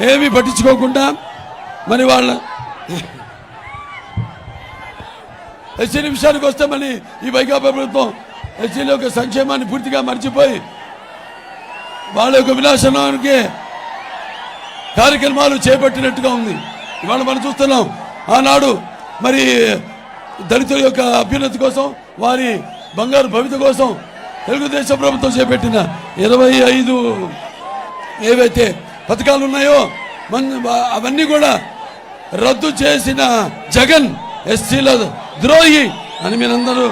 ఏమీ పట్టించుకోకుండా మరి వాళ్ళ ఎస్సీ విషయానికి వస్తే మరి ఈ వైకాపా ప్రభుత్వం ఎస్సీల యొక్క సంక్షేమాన్ని పూర్తిగా మర్చిపోయి వాళ్ళ యొక్క వినాశనానికి కార్యక్రమాలు చేపట్టినట్టుగా ఉంది. ఇవాళ మనం చూస్తున్నాం. ఆనాడు మరి దళితుల యొక్క అభ్యున్నతి కోసం, వారి బంగారు భవిత కోసం తెలుగుదేశం ప్రభుత్వం చేపట్టిన 25 ఏవైతే పథకాలు ఉన్నాయో అవన్నీ కూడా రద్దు చేసిన జగన్ ఎస్సీల ద్రోహి అని మీరందరూ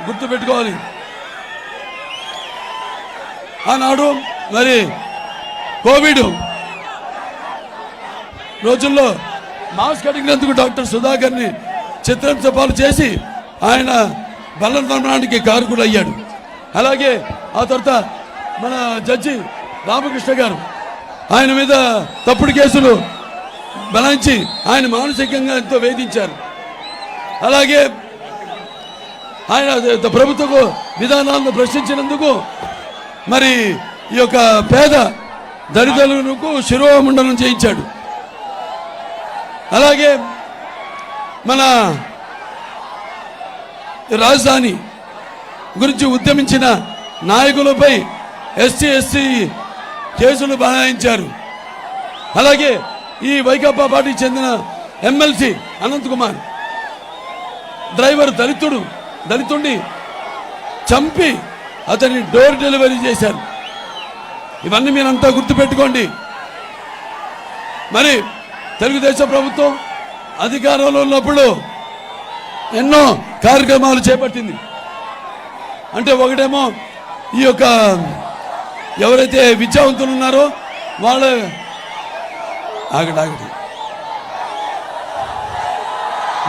గుర్తుపెట్టుకోవాలి. ఆనాడు మరి కోవిడ్ రోజుల్లో మాస్క్ అడిగినందుకు డాక్టర్ సుధాకర్ని చిత్రహింసపాలు చేసి ఆయన బలవన్మరణానికి కారకుడు అయ్యాడు. అలాగే ఆ తర్వాత మన జడ్జి రామకృష్ణ గారు ఆయన మీద తప్పుడు కేసులు బనాయించి ఆయన మానసికంగా ఎంతో వేధించారు. అలాగే ఆయన ప్రభుత్వ విధానాలను ప్రశ్నించినందుకు మరి ఈ యొక్క పేద దళితులకు శిరోమండనం చేయించాడు. అలాగే మన రాజధాని గురించి ఉద్యమించిన నాయకులపై ఎస్సీ కేసులు బనాయించారు. అలాగే ఈ వైకాపా పార్టీకి చెందిన ఎమ్మెల్సీ అనంత్ కుమార్ డ్రైవర్ దళితుడిని చంపి అతన్ని డోర్ డెలివరీ చేశారు. ఇవన్నీ మీరంతా గుర్తుపెట్టుకోండి. మరి తెలుగుదేశం ప్రభుత్వం అధికారంలో ఉన్నప్పుడు ఎన్నో కార్యక్రమాలు చేపట్టింది. అంటే ఒకటేమో ఈ యొక్క ఎవరైతే విద్యావంతులు ఉన్నారో వాళ్ళ ఆగటి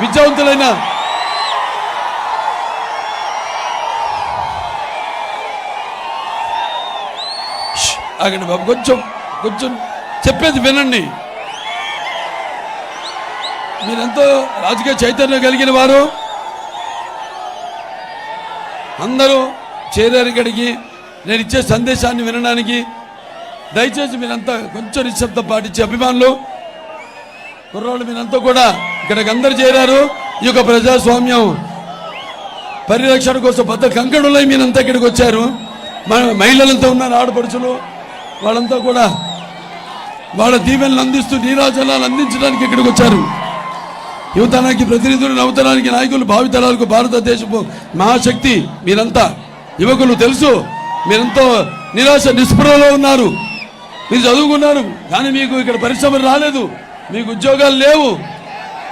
విద్యావంతులైన ఆగండి బాబు, కొంచెం చెప్పేది వినండి. మీరెంతో రాజకీయ చైతన్యం కలిగిన వారు అందరూ చేరారు ఇక్కడికి నేను ఇచ్చే సందేశాన్ని వినడానికి. దయచేసి మీరంతా కొంచెం నిశ్శబ్దం పాటించే అభిమానులు కుర్రోళ్ళు మీరంతా కూడా ఇక్కడికి అందరు చేరారు. ఈ యొక్క ప్రజాస్వామ్యం పరిరక్షణ కోసం పెద్ద కంకణులై మీరంతా ఇక్కడికి వచ్చారు. మహిళలంతా ఉన్నారు, ఆడపడుచులు వాళ్ళంతా కూడా వాళ్ళ దీవెనలు అందిస్తూ నీరాజనాలు అందించడానికి ఇక్కడికి వచ్చారు. యువతరానికి ప్రతినిధులు, నవతరానికి నాయకులు, భావితరాలకు భారతదేశపు మహాశక్తి మీరంతా. యువకులు తెలుసు మీరెంతో నిరాశ నిస్పృహలో ఉన్నారు. మీరు చదువుకున్నారు కానీ మీకు ఇక్కడ పరిశ్రమలు రాలేదు, మీకు ఉద్యోగాలు లేవు.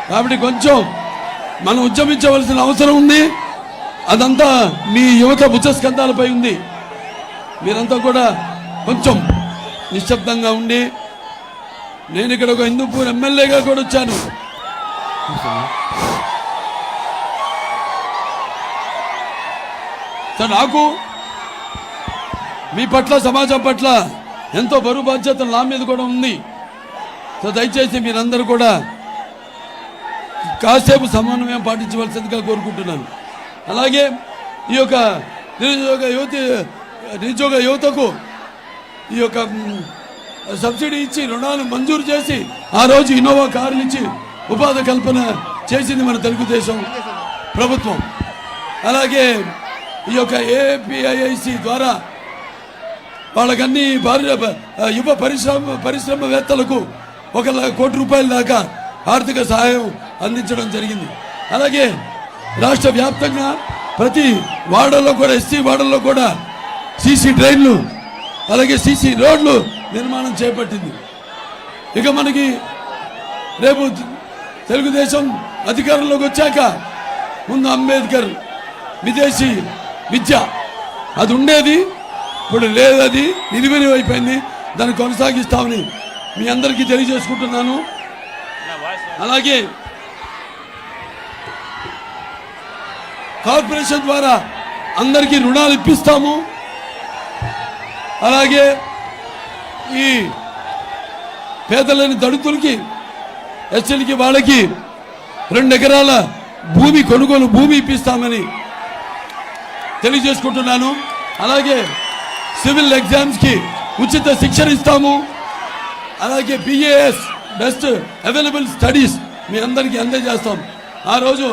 కాబట్టి కొంచెం మనం ఉద్యమించవలసిన అవసరం ఉంది. అదంతా మీ యువత భుజస్కంధాలపై ఉంది. మీరంతా కూడా కొంచెం నిశ్శబ్దంగా ఉండి, నేను ఇక్కడ ఒక హిందూపూర్ ఎమ్మెల్యేగా కూడా వచ్చాను. నాకు మీ పట్ల, సమాజం పట్ల ఎంతో బరువు బాధ్యత నా మీద కూడా ఉంది. సో దయచేసి మీరందరూ కూడా కాసేపు సమన్వయం పాటించవలసిందిగా కోరుకుంటున్నాను. అలాగే ఈ యొక్క నిరుద్యోగ యువతకు ఈ యొక్క సబ్సిడీ ఇచ్చి రుణాలు మంజూరు చేసి ఆ రోజు ఇన్నోవా కార్లు ఇచ్చి ఉపాధి కల్పన చేసింది మన తెలుగుదేశం ప్రభుత్వం. అలాగే ఈ యొక్క ఏపీఐఐసి ద్వారా వాళ్ళకన్నీ యువ పరిశ్రమవేత్తలకు 1 కోటి రూపాయల దాకా ఆర్థిక సహాయం అందించడం జరిగింది. అలాగే రాష్ట్ర వ్యాప్తంగా ప్రతి వార్డుల్లో కూడా, ఎస్సీ వార్డుల్లో కూడా సీసీ డ్రైన్లు, అలాగే సీసీ రోడ్లు నిర్మాణం చేపట్టింది. ఇక మనకి రేపు తెలుగుదేశం అధికారంలోకి వచ్చాక ముందు అంబేద్కర్ విదేశీ విద్య అది ఉండేది, ఇప్పుడు లేదు, అది నిర్వీర్యం అయిపోయింది. దాన్ని కొనసాగిస్తామని మీ అందరికీ తెలియజేసుకుంటున్నాను. అలాగే కార్పొరేషన్ ద్వారా అందరికీ రుణాలు ఇప్పిస్తాము. అలాగే ఈ పేదలని దళితులకి, ఎస్సీలకి, వాళ్ళకి 2 ఎకరాల భూమి కొనుగోలు భూమి ఇప్పిస్తామని తెలియజేసుకుంటున్నాను. అలాగే సివిల్ ఎగ్జామ్స్కి ఉచిత శిక్షణ ఇస్తాము. అలాగే బిఏఎస్ బెస్ట్ అవైలబుల్ స్టడీస్ మీ అందరికీ అందజేస్తాం. ఆ రోజు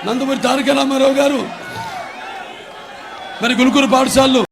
నందమూరి తారక రామారావు గారు మరి గురుకుల పాఠశాలలు